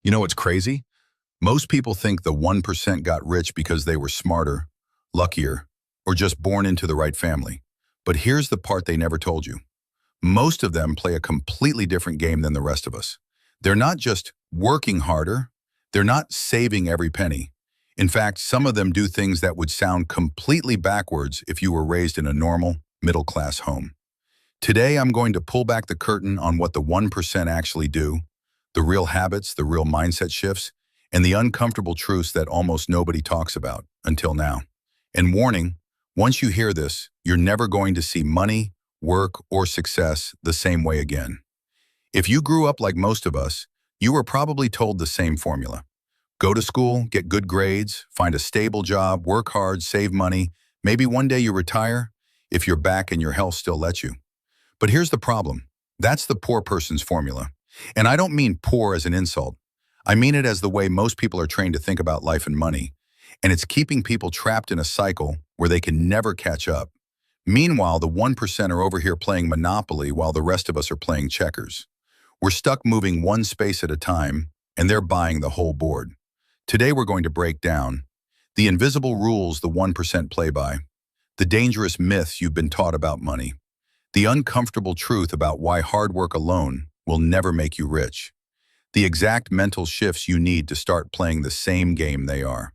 You know what's crazy? Most people think the 1% got rich because they were smarter, luckier, or just born into the right family. But here's the part they never told you. Most of them play a completely different game than the rest of us. They're not just working harder, they're not saving every penny. In fact, some of them do things that would sound completely backwards if you were raised in a normal, middle-class home. Today, I'm going to pull back the curtain on what the 1% actually do, the real habits, the real mindset shifts, and the uncomfortable truths that almost nobody talks about until now. And warning, once you hear this, you're never going to see money, work, or success the same way again. If you grew up like most of us, you were probably told the same formula. Go to school, get good grades, find a stable job, work hard, save money. Maybe one day you retire, if your back and your health still let you. But here's the problem. That's the poor person's formula. And I don't mean poor as an insult. I mean it as the way most people are trained to think about life and money. And it's keeping people trapped in a cycle where they can never catch up. Meanwhile, the 1% are over here playing Monopoly while the rest of us are playing checkers. We're stuck moving one space at a time, and they're buying the whole board. Today we're going to break down the invisible rules the 1% play by, the dangerous myths you've been taught about money, the uncomfortable truth about why hard work alone will never make you rich, the exact mental shifts you need to start playing the same game they are.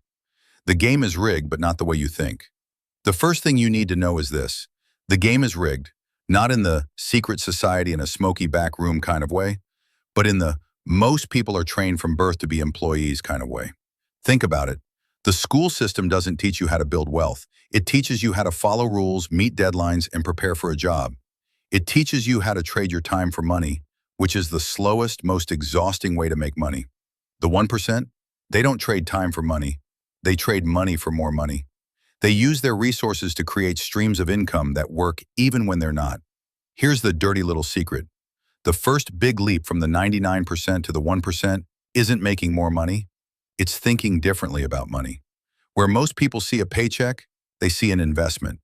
The game is rigged, but not the way you think. The first thing you need to know is this. The game is rigged, not in the secret society in a smoky back room kind of way, but in the most people are trained from birth to be employees kind of way. Think about it. The school system doesn't teach you how to build wealth. It teaches you how to follow rules, meet deadlines, and prepare for a job. It teaches you how to trade your time for money, which is the slowest, most exhausting way to make money. The 1%, they don't trade time for money. They trade money for more money. They use their resources to create streams of income that work even when they're not. Here's the dirty little secret. The first big leap from the 99% to the 1% isn't making more money. It's thinking differently about money. Where most people see a paycheck, they see an investment.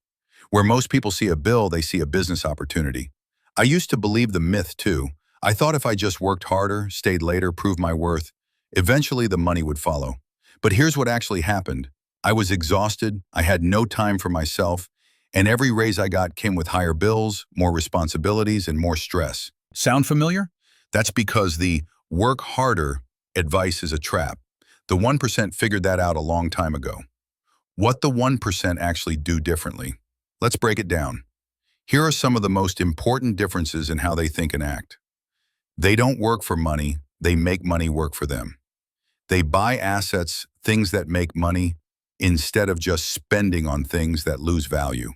Where most people see a bill, they see a business opportunity. I used to believe the myth too. I thought if I just worked harder, stayed later, proved my worth, eventually the money would follow. But here's what actually happened. I was exhausted, I had no time for myself, and every raise I got came with higher bills, more responsibilities, and more stress. Sound familiar? That's because the work harder advice is a trap. The 1% figured that out a long time ago. What the 1% actually do differently? Let's break it down. Here are some of the most important differences in how they think and act. They don't work for money, they make money work for them. They buy assets, things that make money, instead of just spending on things that lose value.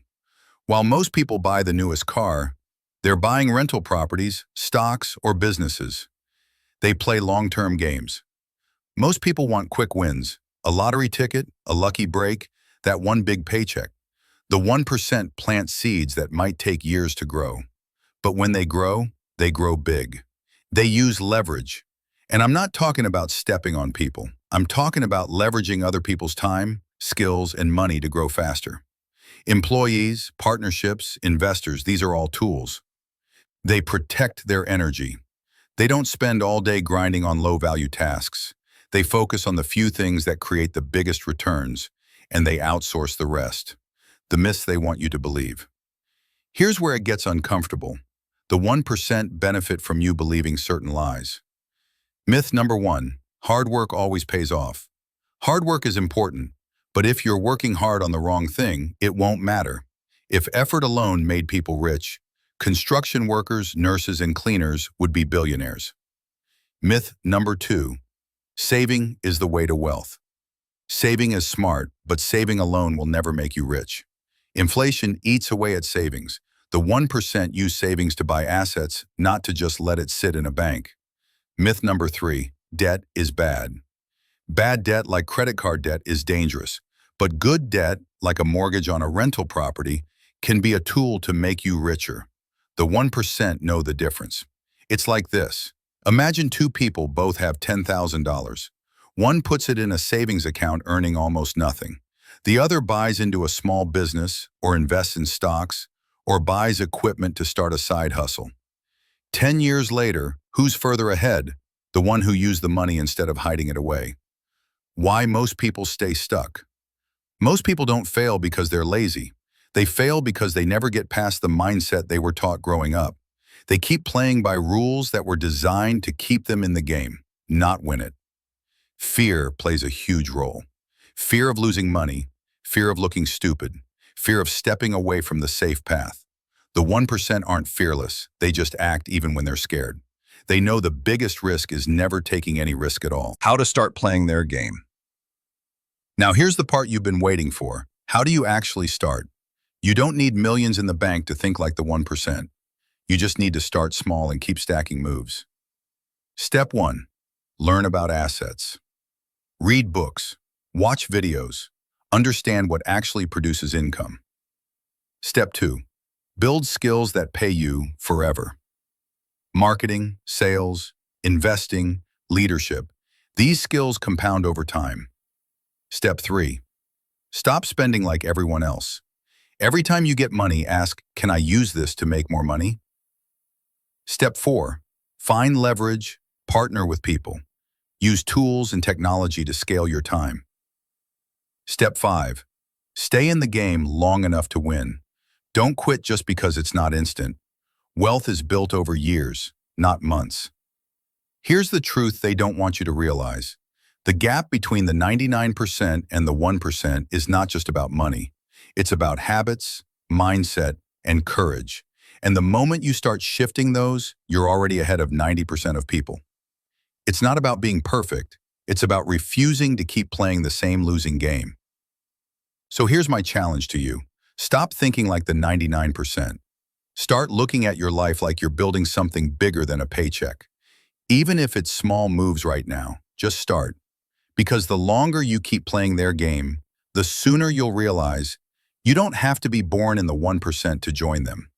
While most people buy the newest car, they're buying rental properties, stocks, or businesses. They play long-term games. Most people want quick wins, a lottery ticket, a lucky break, that one big paycheck. The 1% plant seeds that might take years to grow. But when they grow big. They use leverage. And I'm not talking about stepping on people. I'm talking about leveraging other people's time, skills, and money to grow faster. Employees, partnerships, investors, these are all tools. They protect their energy. They don't spend all day grinding on low-value tasks. They focus on the few things that create the biggest returns, and they outsource the rest. The myths they want you to believe. Here's where it gets uncomfortable. The 1% benefit from you believing certain lies. Myth number 1, hard work always pays off. Hard work is important, but if you're working hard on the wrong thing, it won't matter. If effort alone made people rich, construction workers, nurses, and cleaners would be billionaires. Myth number 2, saving is the way to wealth. Saving is smart, but saving alone will never make you rich. Inflation eats away at savings. The 1% use savings to buy assets, not to just let it sit in a bank. Myth number 3, debt is bad. Bad debt, like credit card debt, is dangerous. But good debt, like a mortgage on a rental property, can be a tool to make you richer. The 1% know the difference. It's like this. Imagine two people both have $10,000. One puts it in a savings account earning almost nothing. The other buys into a small business or invests in stocks or buys equipment to start a side hustle. 10 years later, who's further ahead? the one who used the money instead of hiding it away. Why most people stay stuck. Most people don't fail because they're lazy. They fail because they never get past the mindset they were taught growing up. They keep playing by rules that were designed to keep them in the game, not win it. Fear plays a huge role. Fear of losing money, fear of looking stupid, fear of stepping away from the safe path. The 1% aren't fearless, they just act even when they're scared. They know the biggest risk is never taking any risk at all. How to start playing their game. Now here's the part you've been waiting for. How do you actually start? You don't need millions in the bank to think like the 1%. You just need to start small and keep stacking moves. Step 1. Learn about assets. Read books, watch videos, understand what actually produces income. Step 2. Build skills that pay you forever. Marketing, sales, investing, leadership. These skills compound over time. Step 3. Stop spending like everyone else. Every time you get money, ask, can I use this to make more money? Step 4. Find leverage, partner with people. Use tools and technology to scale your time. Step 5. Stay in the game long enough to win. Don't quit just because it's not instant. Wealth is built over years, not months. Here's the truth they don't want you to realize. The gap between the 99% and the 1% is not just about money. It's about habits, mindset, and courage. And the moment you start shifting those, you're already ahead of 90% of people. It's not about being perfect. It's about refusing to keep playing the same losing game. So here's my challenge to you. Stop thinking like the 99%. Start looking at your life like you're building something bigger than a paycheck. Even if it's small moves right now, just start. Because the longer you keep playing their game, the sooner you'll realize you don't have to be born in the 1% to join them.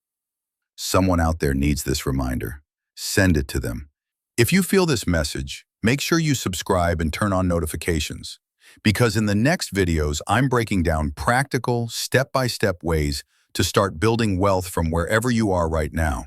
Someone out there needs this reminder. Send it to them. If you feel this message, make sure you subscribe and turn on notifications. Because in the next videos, I'm breaking down practical, step-by-step ways to start building wealth from wherever you are right now.